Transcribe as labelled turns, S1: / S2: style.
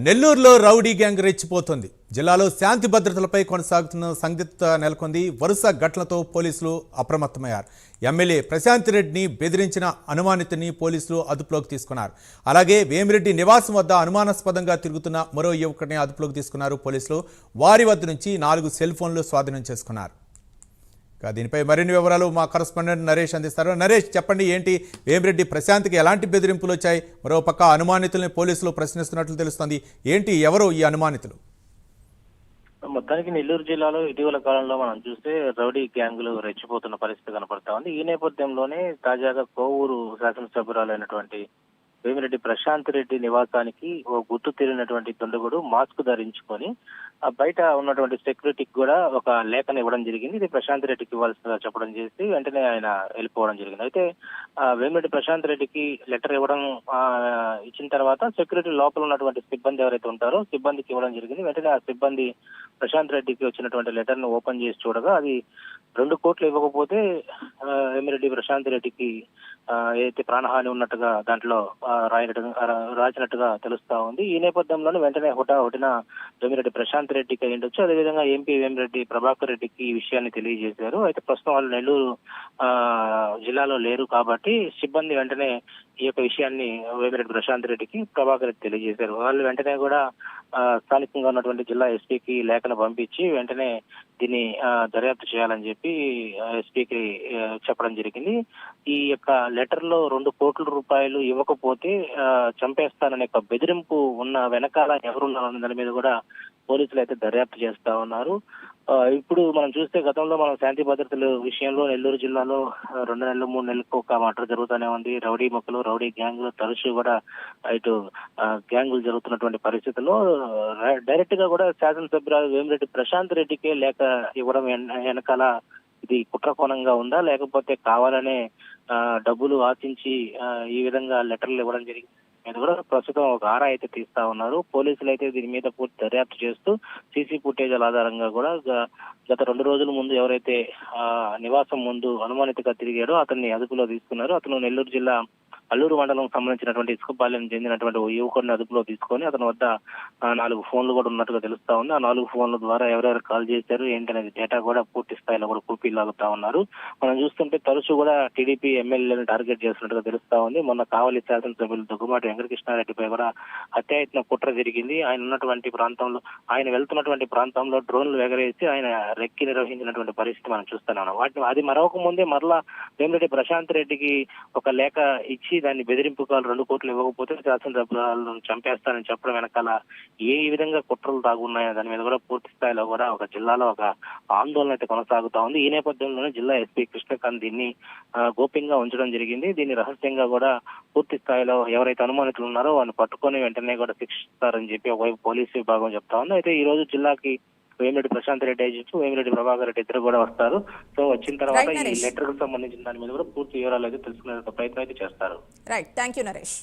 S1: నెల్లూరులో rowdy gang రెచ్చిపోతుంది. జిల్లాలో శాంతి భద్రతలపై కొనసాగుతున్న సందిగ్ధత నెలకొంది. వరుస ఘటనలతో పోలీసులు అప్రమత్తమయ్యారు. ఎమ్మెల్యే ప్రశాంత్ రెడ్డిని బెదిరించిన అనుమానితుని పోలీసులు అదుపులోకి తీసుకున్నారు. అలాగే వేమిరెడ్డి నివాసం వద్ద అనుమానాస్పదంగా తిరుగుతున్న మరో యువకుడిని అదుపులోకి తీసుకున్నారు పోలీసులు. వారి వద్ద నుంచి 4 సెల్ ఫోన్లు స్వాధీనం చేసుకున్నారు. దీనిపై మరిన్ని వివరాలు మా కరెస్పాండెంట్ నరేష్ అందిస్తారు. నరేష్, చెప్పండి, ఏంటి వేమిరెడ్డి ప్రశాంత్కి ఎలాంటి బెదిరింపులు వచ్చాయి? మరోపక్క అనుమానితుల్ని పోలీసులు ప్రశ్నిస్తున్నట్లు తెలుస్తోంది. ఏంటి, ఎవరు ఈ అనుమానితులు?
S2: మొత్తానికి నెల్లూరు జిల్లాలో ఇటీవల కాలంలో మనం చూస్తే రౌడీ గ్యాంగులు రెచ్చిపోతున్న పరిస్థితి కనపడతా ఉంది. ఈ నేపథ్యంలోనే తాజాగా కోవూరు శాసనసభ్యురాలైనటువంటి వేమిరెడ్డి ప్రశాంత్ రెడ్డి నివాసానికి ఓ గుర్తు తెలియనటువంటి దుండగుడు మాస్క్ ధరించుకొని బయట ఉన్నటువంటి సెక్యూరిటీకి కూడా ఒక లేఖను ఇవ్వడం జరిగింది. ఇది ప్రశాంత్ రెడ్డికి ఇవ్వాల్సిందిగా చెప్పడం చేసి వెంటనే ఆయన వెళ్ళిపోవడం జరిగింది. అయితే వేమిరెడ్డి ప్రశాంత్ రెడ్డికి లెటర్ ఇవ్వడం ఇచ్చిన తర్వాత సెక్యూరిటీ లోపల ఉన్నటువంటి సిబ్బంది ఎవరైతే ఉంటారో సిబ్బందికి ఇవ్వడం జరిగింది. వెంటనే ఆ సిబ్బంది ప్రశాంత్ రెడ్డికి వచ్చినటువంటి లెటర్ ను ఓపెన్ చేసి చూడగా అది 2 కోట్లు ఇవ్వకపోతే వేమిరెడ్డి ప్రశాంత్ రెడ్డికి ఏదైతే ప్రాణహాని ఉన్నట్టుగా దాంట్లో రాసినట్టుగా తెలుస్తా ఉంది. ఈ నేపథ్యంలోనే వెంటనే హుటాహుటిన వేమిరెడ్డి ప్రశాంత్ రెడ్డికి అయ్యుండొచ్చు, అదేవిధంగా ఎంపీ వేమిరెడ్డి ప్రభాకర్ రెడ్డికి ఈ విషయాన్ని తెలియజేశారు. అయితే ప్రస్తుతం వాళ్ళు నెల్లూరు జిల్లాలో లేరు కాబట్టి సిబ్బంది వెంటనే ఈ యొక్క విషయాన్ని వేమిరెడ్డి ప్రశాంత్ రెడ్డికి ప్రభాకర్ రెడ్డి తెలియజేశారు. వాళ్ళు వెంటనే కూడా స్థానికంగా ఉన్నటువంటి జిల్లా ఎస్పీకి లేఖను పంపించి వెంటనే దీన్ని దర్యాప్తు చేయాలని చెప్పి ఎస్పీకి చెప్పడం జరిగింది. ఈ యొక్క లెటర్ లో 2 కోట్ల రూపాయలు ఇవ్వకపోతే చంపేస్తాననే ఒక బెదిరింపు ఉన్న వెనకాల ఎవరున్నారన్న దాని మీద కూడా పోలీసులు అయితే దర్యాప్తు చేస్తా ఉన్నారు. ఇప్పుడు మనం చూస్తే గతంలో మనం శాంతి భద్రతల విషయంలో నెల్లూరు జిల్లాలో 2 నెలలు 3 నెలలకు ఒక మర్డర్ జరుగుతూనే ఉంది. రౌడీ మొక్కలు, రౌడీ గ్యాంగులు తరచూ కూడా ఇటు గ్యాంగులు జరుగుతున్నటువంటి పరిస్థితుల్లో డైరెక్ట్ గా కూడా శాసనసభ్యురాలు వేమిరెడ్డి ప్రశాంత్ రెడ్డికే లేక ఇవ్వడం వెనకాల ఇది కుట్రకోణంగా ఉందా, లేకపోతే కావాలనే డబ్బులు ఆశించి ఈ విధంగా లెటర్లు ఇవ్వడం జరిగింది మీద కూడా ప్రస్తుతం ఒక ఆరా అయితే తీస్తా ఉన్నారు. పోలీసులు అయితే దీని మీద పూర్తి దర్యాప్తు చేస్తూ సీసీ ఫుటేజ్ల ఆధారంగా కూడా గత 2 రోజుల ముందు ఎవరైతే నివాసం ముందు అనుమానితగా తిరిగాడో అతన్ని అదుపులో తీసుకున్నారు. అతను నెల్లూరు జిల్లా అల్లూరు మండలం సంబంధించినటువంటి ఇసుకపాలెం చెందినటువంటి ఓ యువకుడిని అదుపులో తీసుకొని అతని వద్ద 4 ఫోన్లు కూడా ఉన్నట్టుగా తెలుస్తా ఉంది. ఆ 4 ఫోన్ల ద్వారా ఎవరెవరు కాల్ చేశారు ఏంటనేది డేటా కూడా పూర్తి స్థాయిలో కూడా కూపీలాగుతా ఉన్నారు. మనం చూస్తుంటే తరచూ కూడా టీడీపీ ఎమ్మెల్యేలను టార్గెట్ చేస్తున్నట్టుగా తెలుస్తా ఉంది. మొన్న కావలి శాసనసభ్యులు దగ్గుమాటి వెంకటకృష్ణారెడ్డిపై కూడా హత్యాయత్న కుట్ర జరిగింది. ఆయన ఉన్నటువంటి ప్రాంతంలో, ఆయన వెళ్తున్నటువంటి ప్రాంతంలో డ్రోన్లు ఎగరేసి ఆయన రెక్కి నిర్వహించినటువంటి పరిస్థితి మనం చూస్తున్నాం. అది మరొక ముందే మరలా వేమిరెడ్డి ప్రశాంత్ రెడ్డికి ఒక లేఖ ఇచ్చి దాన్ని బెదిరింపుకాలు 2 కోట్లు ఇవ్వకపోతే శాసనసభ్యులను చంపేస్తానని చెప్పడం వెనకాల ఏ విధంగా కుట్రలు తాగున్నాయో దాని మీద కూడా పూర్తి స్థాయిలో కూడా ఒక జిల్లాలో ఒక ఆందోళన అయితే కొనసాగుతా ఉంది. ఈ నేపథ్యంలోనే జిల్లా ఎస్పీ కృష్ణకాంత్ దీన్ని గోప్యంగా ఉంచడం జరిగింది. దీన్ని రహస్యంగా కూడా పూర్తి స్థాయిలో ఎవరైతే అనుమానితులు ఉన్నారో వారిని పట్టుకొని వెంటనే కూడా శిక్షిస్తారని చెప్పి ఒకవైపు పోలీసు విభాగం చెప్తా ఉంది. అయితే ఈ రోజు జిల్లాకి వేమిరెడ్డి ప్రశాంత్ రెడ్డి అయ్యొచ్చు, వేమిరెడ్డి ప్రభాకర్ రెడ్డి ఇద్దరు కూడా వస్తారు. సో వచ్చిన తర్వాత ఈ లెటర్ కు సంబంధించిన దాని మీద కూడా పూర్తి వివరాలు అయితే తెలుసుకునే ప్రయత్నం అయితే చేస్తారు.
S3: Right, thank you Naresh.